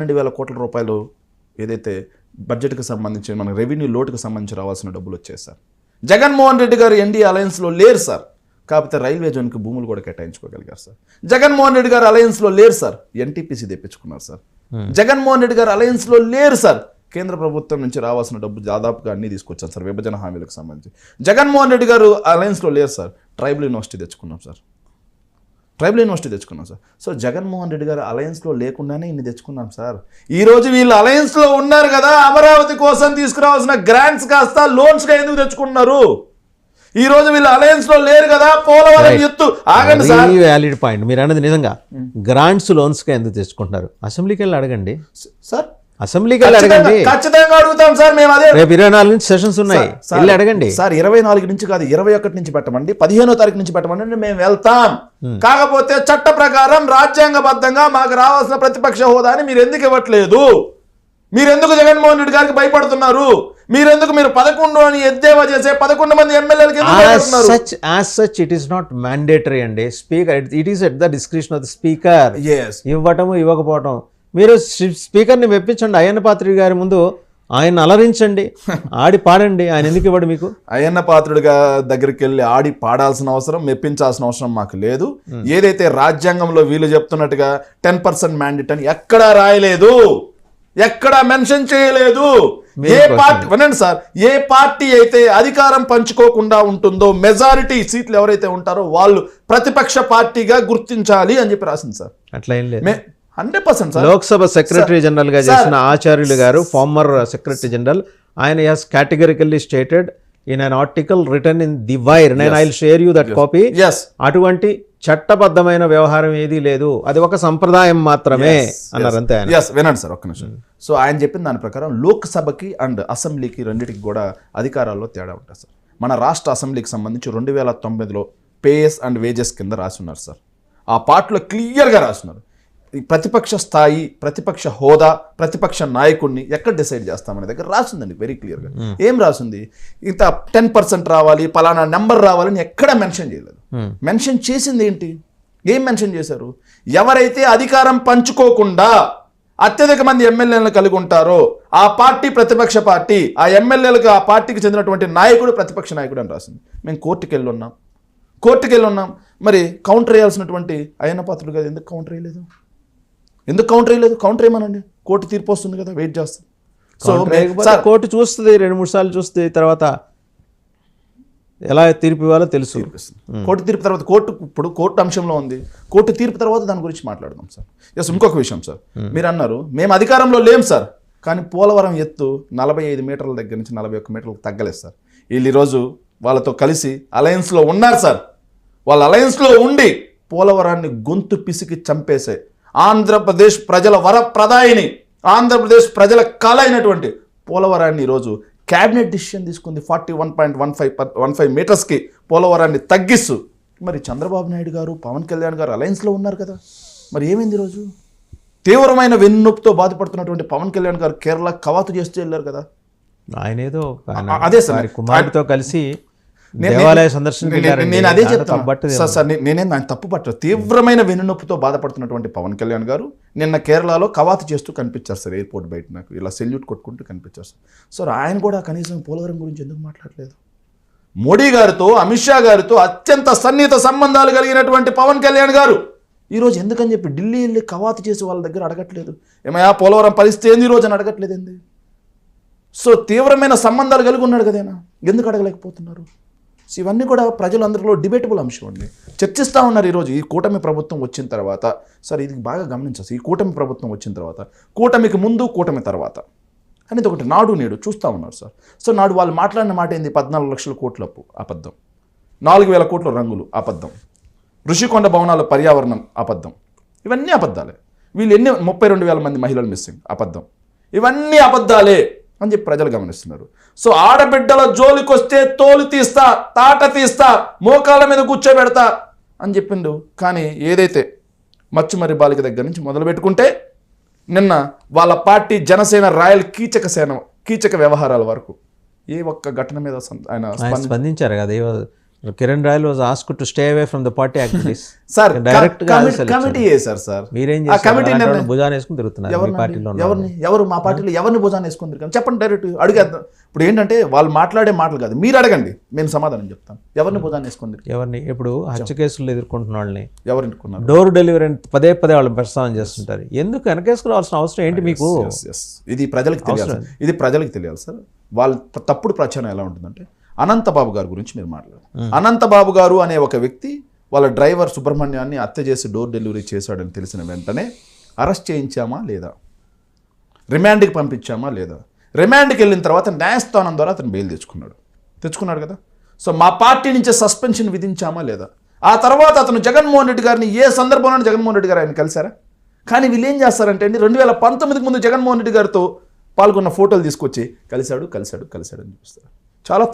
2,000 కోట్ల రూపాయలు ఏదైతే బడ్జెట్కి సంబంధించి మన రెవెన్యూ లోటుకు సంబంధించి రావాల్సిన డబ్బులు వచ్చాయి సార్. జగన్మోహన్ రెడ్డి గారు ఎన్డీఏ అలయన్స్లో లేరు సార్, కాకపోతే రైల్వే జోన్కి భూములు కూడా కేటాయించుకోగలిగారు సార్. జగన్మోహన్ రెడ్డి గారు అలయన్స్లో లేరు సార్, ఎన్టీపీసీ తెప్పించుకున్నారు సార్. జగన్మోహన్ రెడ్డి గారు అలయన్స్లో లేరు సార్, కేంద్ర ప్రభుత్వం నుంచి రావాల్సిన డబ్బు దాదాపుగా అన్నీ తీసుకొచ్చారు సార్ విభజన హామీలకు సంబంధించి. జగన్మోహన్ రెడ్డి గారు అలయన్స్లో లేరు సార్, ట్రైబల్ యూనివర్సిటీ తెచ్చుకున్నాం సార్. సో జగన్మోహన్ రెడ్డి గారు అలయన్స్లో లేకుండానే ఇన్ని తెచ్చుకున్నాం సార్. ఈరోజు వీళ్ళు అలయన్స్లో ఉన్నారు కదా, అమరావతి కోసం తీసుకురావాల్సిన గ్రాంట్స్ కాస్త లోన్స్గా ఎందుకు తెచ్చుకుంటున్నారు? ఈ రోజు వీళ్ళు అలయన్స్లో లేరు కదా, పోలవరం ఎత్తు ఆగండి సార్. వ్యాలిడ్ పాయింట్ మీరు అన్నది. నిజంగా గ్రాంట్స్ లోన్స్గా ఎందుకు తెచ్చుకుంటున్నారు? అసెంబ్లీకి వెళ్ళి అడగండి సార్, అసెంబ్లీకి వెళ్ళి అడగండి. ఖచ్చితంగా అడుగుతాం సార్. మేము అదే రేపు 24 నుంచి సెషన్స్ ఉన్నాయి, వెళ్ళి అడగండి సార్. 24 నుంచి కాదు, 21 నుంచి పెట్టమండి, 15వ తారీఖు నుంచి పెట్టమండి, మేము వెళ్తాం. కాకపోతే చట్ట ప్రకారం రాజ్యాంగబద్ధంగా మాకు రావాల్సిన ప్రతిపక్ష హోదాని మీరు ఎందుకు ఇవ్వట్లేదు? మీరెందుకు జగన్మోహన్ రెడ్డి గారికి భయపడుతున్నారు? మీరు 11 అని ఎద్దేవా చేసే 11 మంది ఎమ్మెల్యేలకు ఇట్ ఈస్ నాట్ మ్యాండేటరీ అండి. Speaker it is at the description of the speaker. ఇవ్వటము ఇవ్వకపోవటం, మీరు స్పీకర్ని మెప్పించండి. అయ్యన్న పాత్రుడి గారి ముందు ఆయన అలరించండి, ఆడి పాడండి. ఆయన ఎందుకు ఇవ్వడు మీకు? అయ్యన్న పాత్రుడి దగ్గరికి వెళ్ళి ఆడి పాడాల్సిన అవసరం, మెప్పించాల్సిన అవసరం మాకు లేదు. ఏదైతే రాజ్యాంగంలో వీళ్ళు చెప్తున్నట్టుగా 10% మ్యాండేట్ అని ఎక్కడా రాయలేదు, ఎక్కడా మెన్షన్ చేయలేదు. ఏ పార్టీ వినండి సార్, ఏ పార్టీ అయితే అధికారం పంచుకోకుండా ఉంటుందో, మెజారిటీ సీట్లు ఎవరైతే ఉంటారో వాళ్ళు ప్రతిపక్ష పార్టీగా గుర్తించాలి అని చెప్పి రాసింది సార్. అట్లా ఏం లేదు. 100% సార్. లోక్సభ సెక్రటరీ జనరల్ గా చేసిన ఆచార్యులు గారు, ఫార్మర్ సెక్రటరీ జనరల్, ఆయన has categorically stated in an article written in The Wire, and I'll share you that copy. అటువంటి చట్టబద్ధమైన వ్యవహారం ఏదీ లేదు, అది ఒక సంప్రదాయం మాత్రమే అన్నారు అంతే. వినండి సార్ ఒక్క నిమిషం. సో ఆయన చెప్పిన దాని ప్రకారం లోక్సభకి అండ్ అసెంబ్లీకి రెండింటికి కూడా అధికారాల్లో తేడా ఉంటుంది సార్. మన రాష్ట్ర అసెంబ్లీకి సంబంధించి 2009లో పేస్ అండ్ వేజెస్ కింద రాసున్నారు సార్. ఆ పార్ట్లో క్లియర్గా రాసున్నారు. ఈ ప్రతిపక్ష స్థాయి, ప్రతిపక్ష హోదా, ప్రతిపక్ష నాయకుడిని ఎక్కడ డిసైడ్ చేస్తామనే దగ్గర రాసిందండి వెరీ క్లియర్గా. ఏం రాసింది? ఇంత 10% రావాలి, పలానా నెంబర్ రావాలని ఎక్కడ మెన్షన్ చేయలేదు. మెన్షన్ చేసింది ఏంటి? ఏం మెన్షన్ చేశారు? ఎవరైతే అధికారం పంచుకోకుండా అత్యధిక మంది ఎమ్మెల్యేలను కలిగి ఉంటారో ఆ పార్టీ ప్రతిపక్ష పార్టీ, ఆ ఎమ్మెల్యేలకు ఆ పార్టీకి చెందినటువంటి నాయకుడు ప్రతిపక్ష నాయకుడు అని రాసింది. మేము కోర్టుకు వెళ్ళి ఉన్నాం. మరి కౌంటర్ వేయాల్సినటువంటి అయ్యన్న పాత్రుడు కదా, ఎందుకు కౌంటర్ వేయలేదు? కౌంటర్ ఏమనండి, కోర్టు తీర్పు వస్తుంది కదా, వెయిట్ చేస్తాం. సో కోర్టు చూస్తుంది, 2-3 సార్లు చూస్తుంది, తర్వాత ఎలా తీర్పు ఇవ్వాలో తెలుసు. కోర్టు తీర్పు తర్వాత కోర్టు అంశంలో ఉంది. కోర్టు తీర్పు తర్వాత దాని గురించి మాట్లాడదాం సార్. ఇంకొక విషయం సార్, మీరు అన్నారు మేము అధికారంలో లేం సార్, కానీ పోలవరం ఎత్తు 45 మీటర్ల దగ్గర నుంచి 41 మీటర్లకు తగ్గలేదు సార్. వీళ్ళు ఈరోజు వాళ్ళతో కలిసి అలయన్స్లో ఉన్నారు సార్. వాళ్ళ అలయన్స్లో ఉండి పోలవరాన్ని గొంతు పిసికి చంపేసే ఆంధ్రప్రదేశ్ ప్రజల వరప్రదాయిని, ఆంధ్రప్రదేశ్ ప్రజల కళ అయినటువంటి పోలవరాన్ని ఈరోజు క్యాబినెట్ డిసిషన్ తీసుకుంది. 41.15 మీటర్స్కి పోలవరాన్ని తగ్గిస్తూ. మరి చంద్రబాబు నాయుడు గారు, పవన్ కళ్యాణ్ గారు అలయన్స్లో ఉన్నారు కదా, మరి ఏమైంది? ఈరోజు తీవ్రమైన వెన్నునొప్పితో బాధపడుతున్నటువంటి పవన్ కళ్యాణ్ గారు కేరళ కవాతు చేస్తూ వెళ్ళారు కదా. ఆయన ఏదో అదే సార్ కుమారుడితో కలిసి దేవాలయ సందర్శన. నేను అదే చెప్తాను సార్, నేనేం ఆయన తప్పు పట్టదు. తీవ్రమైన వెన్నునొప్పితో బాధపడుతున్నటువంటి పవన్ కళ్యాణ్ గారు నిన్న కేరళలో కవాతు చేస్తూ కనిపించారు సార్. ఎయిర్పోర్ట్ బయట నాకు ఇలా సెల్యూట్ కొట్టుకుంటూ కనిపించారు సార్. సార్ ఆయన కూడా కనీసం పోలవరం గురించి ఎందుకు మాట్లాడలేదు? మోడీ గారితో, అమిత్ షా గారితో అత్యంత సన్నిహిత సంబంధాలు కలిగినటువంటి పవన్ కళ్యాణ్ గారు ఈరోజు ఎందుకని చెప్పి ఢిల్లీ వెళ్ళి కవాతు చేసి వాళ్ళ దగ్గర అడగట్లేదు? ఏమయ్యా పోలవరం పరిస్థితి ఏంది ఈరోజు అని అడగట్లేదండి. సో తీవ్రమైన సంబంధాలు కలిగి ఉన్నాడు కదేనా, ఎందుకు అడగలేకపోతున్నారు? ఇవన్నీ కూడా ప్రజలందరిలో డిబేటబుల్ అంశం అండి, చర్చిస్తూ ఉన్నారు. ఈరోజు ఈ కూటమి ప్రభుత్వం వచ్చిన తర్వాత సార్, ఇది బాగా గమనించాలి. ఈ కూటమి ప్రభుత్వం వచ్చిన తర్వాత, కూటమికి ముందు, కూటమి తర్వాత అనేది ఒకటి నాడు నేడు చూస్తూ ఉన్నారు సార్. సో నాడు వాళ్ళు మాట్లాడిన మాట ఏంది? 14 లక్షల కోట్ల అప్పు అబద్ధం, 4,000 కోట్ల రంగులు అబద్ధం, ఋషికొండ భవనాల పర్యావరణం అబద్ధం. ఇవన్నీ అబద్ధాలే. వీళ్ళు 32,000 మంది మహిళలు మిస్సింగ్ అబద్ధం. ఇవన్నీ అబద్ధాలే అని చెప్పి ప్రజలు గమనిస్తున్నారు. సో ఆడబిడ్డల జోలికొస్తే తోలు తీస్తా, తాట తీస్తా, మోకాళ్ళ మీద కూర్చోబెడతా అని చెప్పిండు. కానీ ఏదైతే మచ్చుమర్రి బాలిక దగ్గర నుంచి మొదలు పెట్టుకుంటే నిన్న వాళ్ళ పార్టీ జనసేన రాయల్ కీచక వ్యవహారాల వరకు ఏ ఒక్క ఘటన మీద ఆయన స్పందించారు కదా. Kiran royal was asked to stay away from the party activities. Sir direct గా కమిటీ వేశారు సార్. మీరేం ఆ కమిటీ చేస్తారు? భుజాన్ని వేసుకుని తిరుగుతున్నారు మీ పార్టీలో. ఎవరు మా పార్టీలో ఎవరిని భుజాన్ని వేసుకుని తిరిగారు చెప్పండి, డైరెక్ట్ అడిగేద్దాం. ఇప్పుడు ఏంటంటే వాళ్ళు మాట్లాడే మాటలు కాదు, మీరు అడగండి, నేను సమాధానం చెప్తాను. ఎవరిని భుజాన్ని వేసుకుని తిరిగారు? ఎవరిని? ఇప్పుడు హత్య కేసులు ఎదుర్కొంటున్న వాళ్ళని, ఎవరు ఎన్నుకున్నారు? డోర్ డెలివరీ పదే వాళ్ళని ప్రస్తావన చేస్తుంటారు. ఎందుకు వెనకేసుకోవాల్సిన అవసరం ఏంటి మీకు? ఇది ప్రజలకు తెలియాలి, ఇది ప్రజలకు తెలియాలి సార్. వాళ్ళ తప్పుడు ప్రచారం ఎలా ఉంటుందంటే, అనంతబాబు గారి గురించి మీరు మాట్లాడారు. అనంతబాబు గారు అనే ఒక వ్యక్తి వాళ్ళ డ్రైవర్ సుబ్రహ్మణ్యాన్ని హత్య చేసి డోర్ డెలివరీ చేశాడని తెలిసిన వెంటనే అరెస్ట్ చేయించామా లేదా, రిమాండ్కి పంపించామా లేదా, రిమాండ్కి వెళ్ళిన తర్వాత న్యాయస్థానం ద్వారా అతను బెయిల్ తెచ్చుకున్నాడు కదా. సో మా పార్టీ నుంచి సస్పెన్షన్ విధించామా లేదా, ఆ తర్వాత అతను జగన్మోహన్ రెడ్డి గారిని ఏ సందర్భంలో జగన్మోహన్ రెడ్డి గారు ఆయన కలిశారా? కానీ వీళ్ళు ఏం చేస్తారంటే అండి, 2019 ముందు జగన్మోహన్ రెడ్డి గారితో పాల్గొన్న ఫోటోలు తీసుకొచ్చి కలిశాడు అని చూపిస్తారు. చాలా